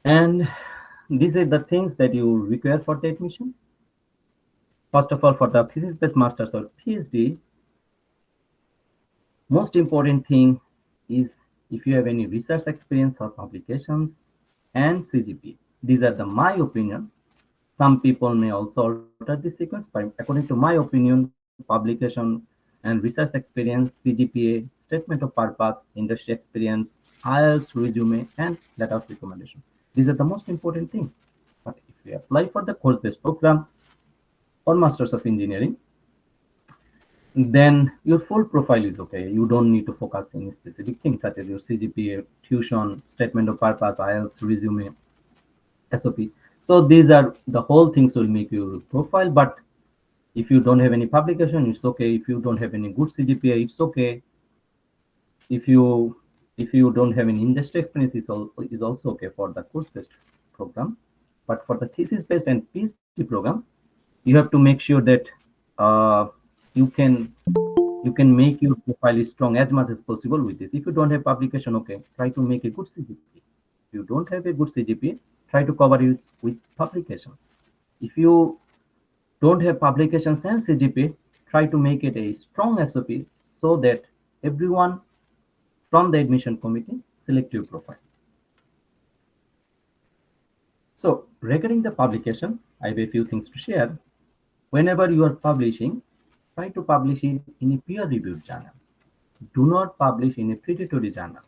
And these are the things that you require for the admission. First of all, for the physics-based masters or PhD, most important thing is if you have any research experience or publications and CGPA. These are the my opinion. Some people may also alter this sequence, but according to my opinion, publication and research experience, CGPA, statement of purpose, industry experience, IELTS, resume, and letter of recommendation. These are the most important things. But if you apply for the course-based program or Masters of Engineering, then your full profile is okay. You don't need to focus on specific things such as your CGPA, tuition, statement of purpose, IELTS, resume, SOP. So these are the whole things will make your profile. But if you don't have any publication, it's okay. If you don't have any good CGPA, it's okay. If you don't have any industry experience, is also okay for the course-based program. But for the thesis-based and PhD program, you have to make sure that uh, you can you can make your profile strong as much as possible with this. If you don't have publication, okay, try to make a good CGPA. If you don't have a good CGPA, try to cover it with publications. If you don't have publications and CGPA, try to make it a strong SOP so that everyone from the admission committee select your profile. So regarding the publication, I have a few things to share. Whenever you are publishing, try to publish it in a peer-reviewed journal. Do not publish in a predatory journal.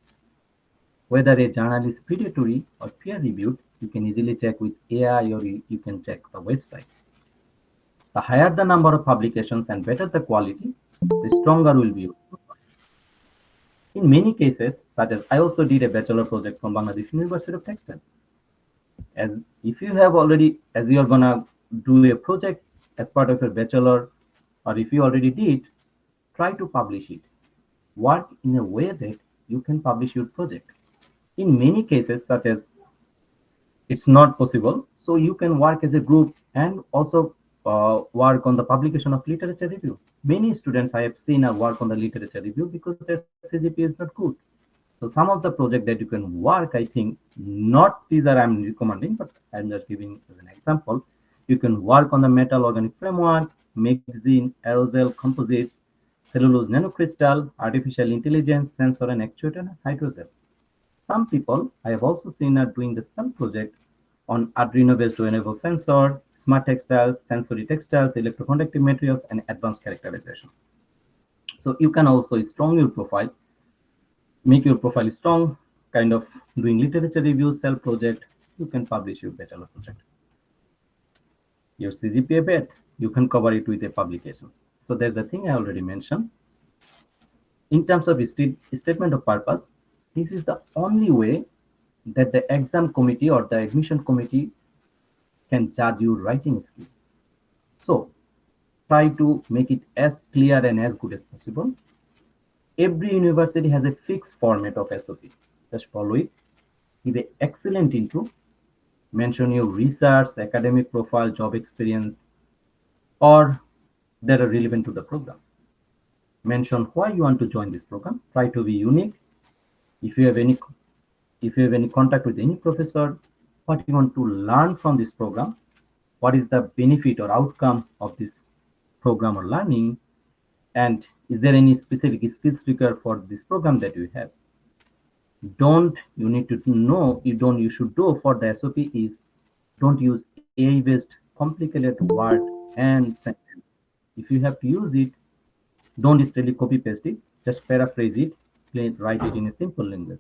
Whether a journal is predatory or peer-reviewed, you can easily check with AI or you can check the website. The higher the number of publications and better the quality, the stronger will be your profile. In many cases, such as I also did a bachelor project from Bangladesh University of Textile. As if you have already, as you are gonna do a project as part of your bachelor, or if you already did, try to publish it. Work in a way that you can publish your project. In many cases, such as it's not possible, so you can work as a group and also work on the publication of literature review. Many students I have seen are work on the literature review because their CGPA is not good. So some of the project that you can work, I think, not these are I'm recommending, but I'm just giving as an example. You can work on the metal organic framework, magazine, aerosol, composites, cellulose nanocrystal, artificial intelligence, sensor and actuator, and hydrogel. Some people I have also seen are doing the same project on Arduino-based wearable sensor, smart textiles, sensory textiles, electroconductive materials, and advanced characterization. So you can also strong your profile, make your profile strong, kind of doing literature reviews, self project, you can publish your bachelor project. Your CGPA bed, you can cover it with the publications. So there's the thing I already mentioned. In terms of statement of purpose, this is the only way that the exam committee or the admission committee can judge your writing skill. So try to make it as clear and as good as possible. Every university has a fixed format of SOP. Just follow it. Give an excellent intro. Mention your research, academic profile, job experience, or that are relevant to the program. Mention why you want to join this program. Try to be unique. If you have any contact with any professor, what you want to learn from this program, what is the benefit or outcome of this program or learning, and is there any specific skills required for this program that you have. Don't you need to know you should do for the SOP is don't use AI based complicated word and sentence. If you have to use it, don't strictly copy paste it, just paraphrase it, write it in a simple language.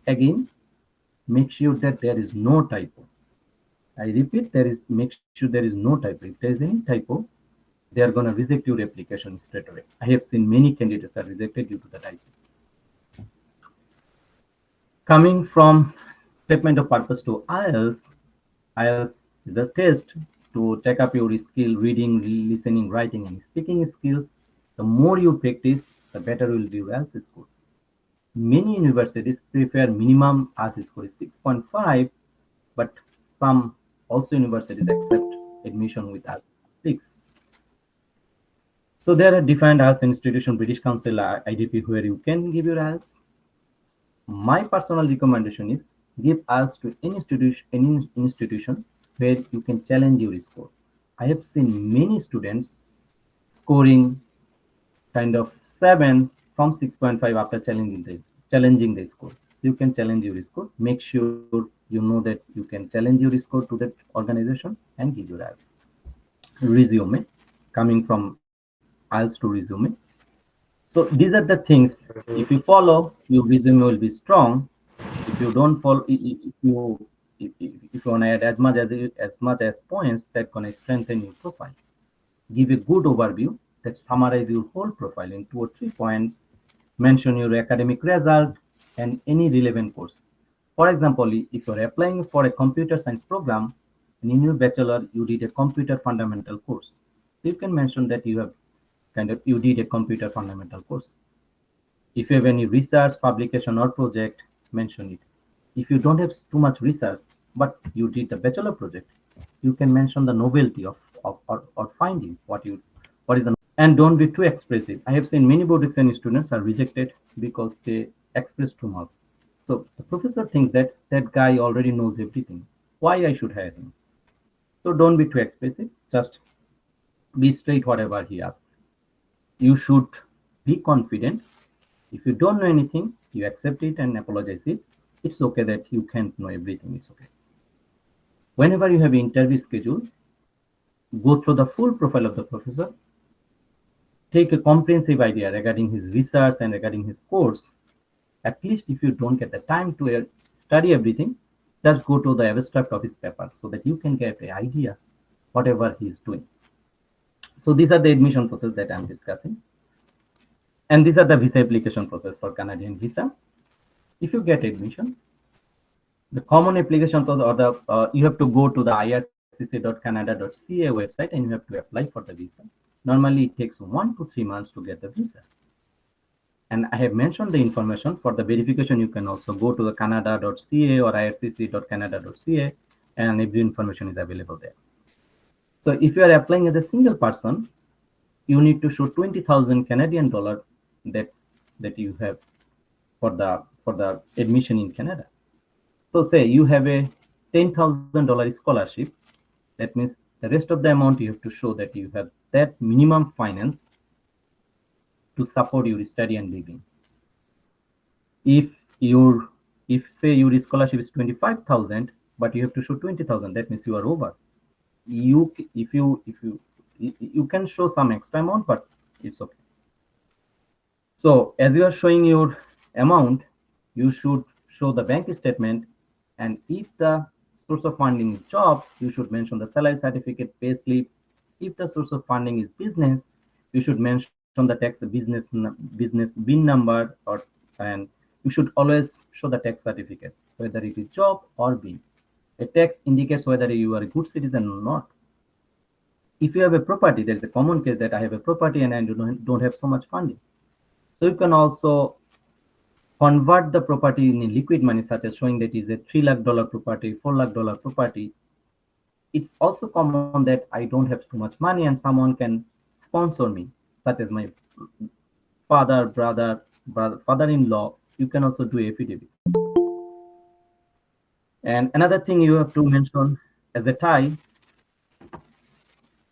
Again, make sure that there is no typo. I repeat, make sure there is no typo. If there is any typo, they are going to reject your application straight away. I have seen many candidates are rejected due to the typo. Coming from statement of purpose to IELTS, IELTS is a test to check up your skill, reading, listening, writing, and speaking skills. The more you practice, the better will be your IELTS score. Many universities prefer minimum IELTS score is 6.5, but some also universities accept admission with IELTS 6. So there are different IELTS institutions, British Council, IDP, where you can give your IELTS. My personal recommendation is Give IELTS to any institution where you can challenge your score. I have seen many students scoring kind of 7 from 6.5 after challenging the score. So you can challenge your score. Make sure you know that you can challenge your score to that organization and give your IELTS. Resume, coming from IELTS to resume. So these are the things. If you follow, your resume will be strong. If you don't follow, if you want to add as much as points, that gonna strengthen your profile. Give a good overview that summarize your whole profile in 2 or 3 points. Mention your academic result and any relevant course. For example, if you're applying for a computer science program and in your bachelor you did a computer fundamental course, you can mention that you did a computer fundamental course. If you have any research, publication, or project, mention it. If you don't have too much research, but you did the bachelor project, you can mention the novelty or finding what is the, and don't be too expressive. I have seen many board exam students are rejected because they express too much. So the professor thinks that that guy already knows everything. Why I should hire him? So don't be too expressive. Just be straight whatever he asks. You should be confident. If you don't know anything, you accept it and apologize it. It's okay that you can't know everything. It's okay. Whenever you have an interview schedule, go through the full profile of the professor. Take a comprehensive idea regarding his research and regarding his course. At least if you don't get the time to study everything, just go to the abstract of his paper so that you can get an idea whatever he is doing. So these are the admission process that I'm discussing. And these are the visa application process for Canadian visa. If you get admission, the common application process or you have to go to the ircc.canada.ca website and you have to apply for the visa. Normally it takes 1 to 3 months to get the visa. And I have mentioned the information for the verification. You can also go to the canada.ca or ircc.canada.ca and every information is available there. So if you are applying as a single person, you need to show 20,000 Canadian dollar that you have for the admission in Canada. So say you have a $10,000 scholarship. That means the rest of the amount you have to show that you have that minimum finance to support your study and living. If say your scholarship is 25,000, but you have to show 20,000, that means you are over. You can show some extra amount, but it's okay. So as you are showing your amount, you should show the bank statement, and if the source of funding is job, you should mention the salary certificate, pay slip. If the source of funding is business, you should mention the tax business bin number, and you should always show the tax certificate, whether it is job or bin. A tax indicates whether you are a good citizen or not. If you have a property, there is a common case that I have a property and I don't have so much funding. So you can also convert the property in liquid money, such as showing that it is a $3 lakh property, $4 lakh property. It's also common that I don't have too much money and someone can sponsor me, such as my father-in-law. You can also do affidavit. And another thing you have to mention as a tie,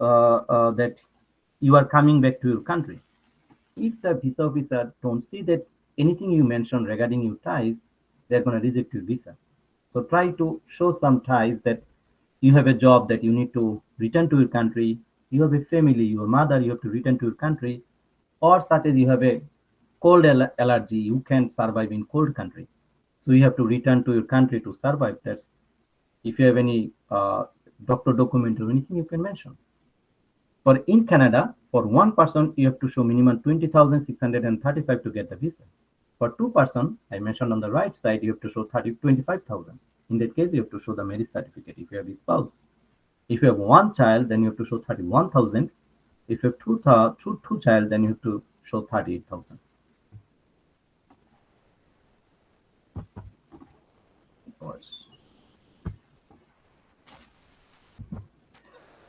that you are coming back to your country. If the visa officer don't see that anything you mention regarding your ties, they're going to reject your visa. So try to show some ties, that you have a job, that you need to return to your country. You have a family, your mother, you have to return to your country. Or such as you have a cold allergy, you can't survive in cold country. So you have to return to your country to survive. That's if you have any doctor document or anything, you can mention. For in Canada, for one person, you have to show minimum 20,635 to get the visa. For two person, I mentioned on the right side, you have to show 25,000. In that case, you have to show the marriage certificate if you have a spouse. If you have one child, then you have to show 31,000. If you have two child, then you have to show 38,000.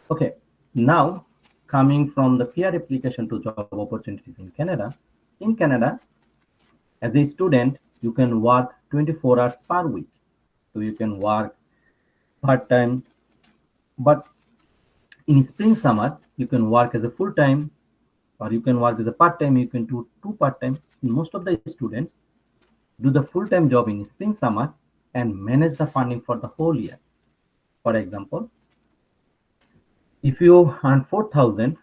Okay, now coming from the peer application to job opportunities in Canada. As a student, you can work 24 hours per week. So you can work part-time, but in spring summer you can work as a full-time, or you can work as a part-time. You can do two part-time. Most of the students do the full-time job in spring summer and manage the funding for the whole year. For example, if you earn 4,000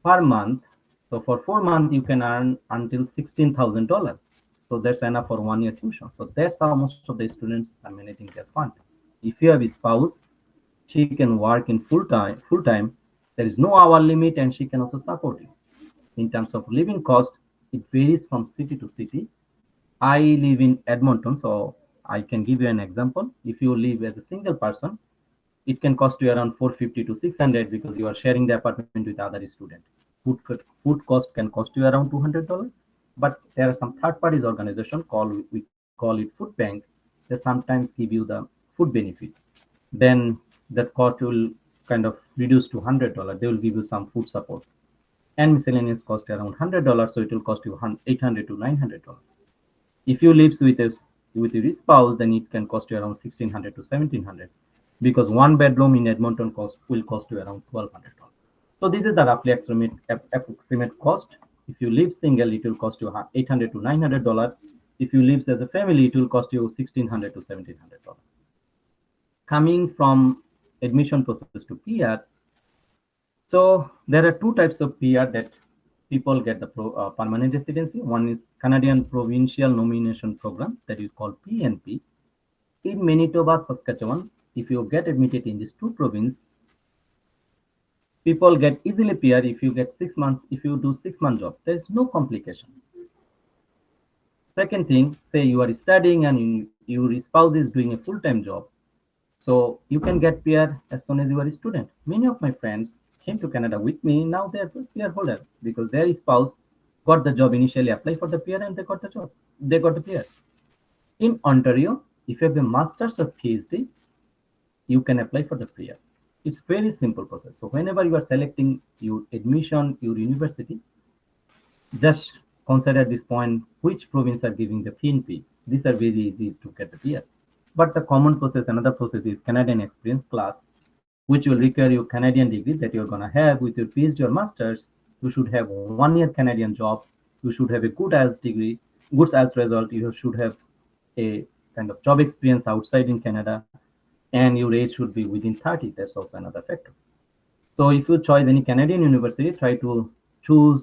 per month, so for 4 months you can earn until $16,000. So that's enough for 1 year tuition. So that's how most of the students are managing their fund. If you have a spouse, she can work in full time. There is no hour limit, and she can also support you. In terms of living cost, it varies from city to city. I live in Edmonton, so I can give you an example. If you live as a single person, it can cost you around 450 to 600 because you are sharing the apartment with other student. Food cost can cost you around $200, but there are some third parties organization called, we call it food bank, they sometimes give you the food benefit. Then that cost will kind of reduce to $100. They will give you some food support, and miscellaneous cost around $100, so it will cost you 800 to $900. If you live with your spouse, then it can cost you around 1,600 to 1,700, because one bedroom in Edmonton will cost you around $1,200. So this is the roughly approximate cost. If you live single, it will cost you 800 to $900. If you live as a family, it will cost you 1,600 to $1,700. Coming from admission process to PR, so there are two types of PR that people get the permanent residency. One is Canadian Provincial Nomination Program, that is called PNP. In Manitoba, Saskatchewan, if you get admitted in these two provinces, people get easily PR if you get 6 months, if you do 6 month job. There is no complication. Second thing, say you are studying and your spouse is doing a full-time job. So you can get PR as soon as you are a student. Many of my friends came to Canada with me. Now they are PR holder because their spouse got the job initially, apply for the PR, and they got the job. They got the PR. In Ontario, if you have a master's or PhD, you can apply for the PR. It's very simple process. So whenever you are selecting your admission, your university, just consider this point, which province are giving the PNP. These are very easy to get the PR. But the common process, another process is Canadian Experience Class, which will require your Canadian degree that you're going to have with your PhD or Masters. You should have 1 year Canadian job. You should have a good IELTS degree, good IELTS result. You should have a kind of job experience outside in Canada, and your age should be within 30. That's also another factor. So if you choose any Canadian university, try to choose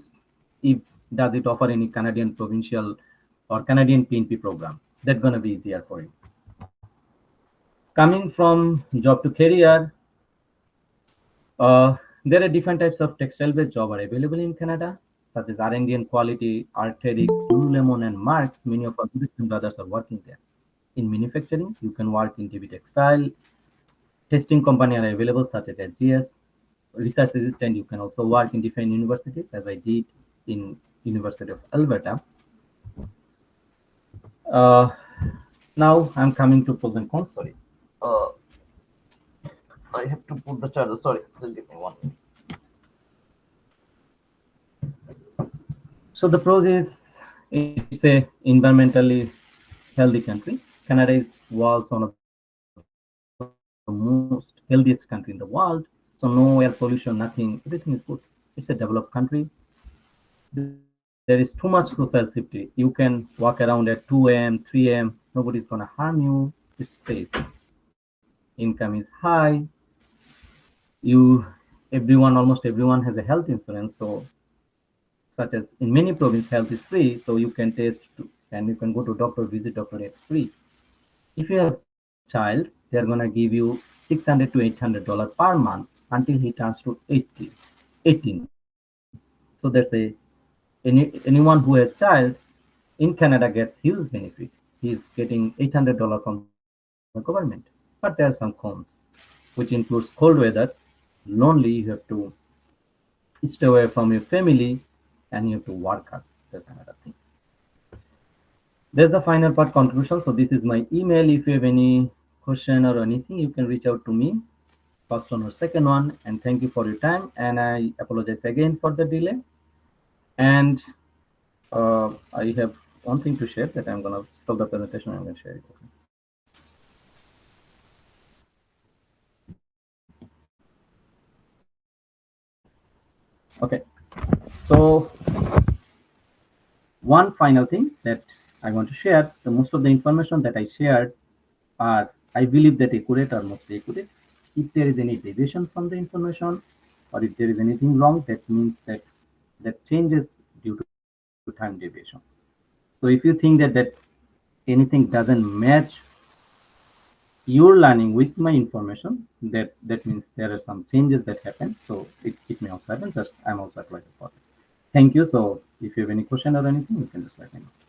if does it offer any Canadian provincial or Canadian PNP program. That's going to be easier for you. Coming from job to career, there are different types of textile-based jobs are available in Canada, such as R&D and quality, Arc'teryx, Lululemon, and Marks. Many of our Christian brothers are working there. In manufacturing, you can work in TV Textile. Testing company are available, such as SGS. Research assistant, you can also work in different universities, as I did in University of Alberta. Uh, Now I'm coming to pros and cons. Sorry. Uh, I have to put the charger. Sorry, just give me 1 minute. So the pros is it's a environmentally healthy country. Canada is was one of the most healthiest country in the world. So no air pollution, nothing. Everything is good. It's a developed country. There is too much social safety. You can walk around at 2 a.m., 3 a.m. Nobody's gonna harm you. It's safe. Income is high. Almost everyone has a health insurance. So such as in many provinces, health is free, so you can and you can go to doctor, visit doctor, it's free. If you have child, they're gonna give you 600 to $800 per month until he turns to 18. So there's anyone who has child in Canada gets huge benefit. He's getting $800 from the government. But there are some cons, which includes cold weather, lonely, you have to stay away from your family, and you have to work hard. That's another thing. There's the final part conclusion. So this is my email. If you have any question or anything, you can reach out to me, first one or second one. And thank you for your time. And I apologize again for the delay. And I have one thing to share that I'm gonna stop the presentation. I'm gonna share it. Okay. Okay. So one final thing that I want to share, the most of the information that I shared are, I believe, that accurate or mostly accurate. If there is any deviation from the information or if there is anything wrong, that means that that changes due to time deviation. So if you think that anything doesn't match your learning with my information, that means there are some changes that happen. So it may also happen. Just I'm also applied for it. Thank you. So if you have any question or anything, you can just let me know.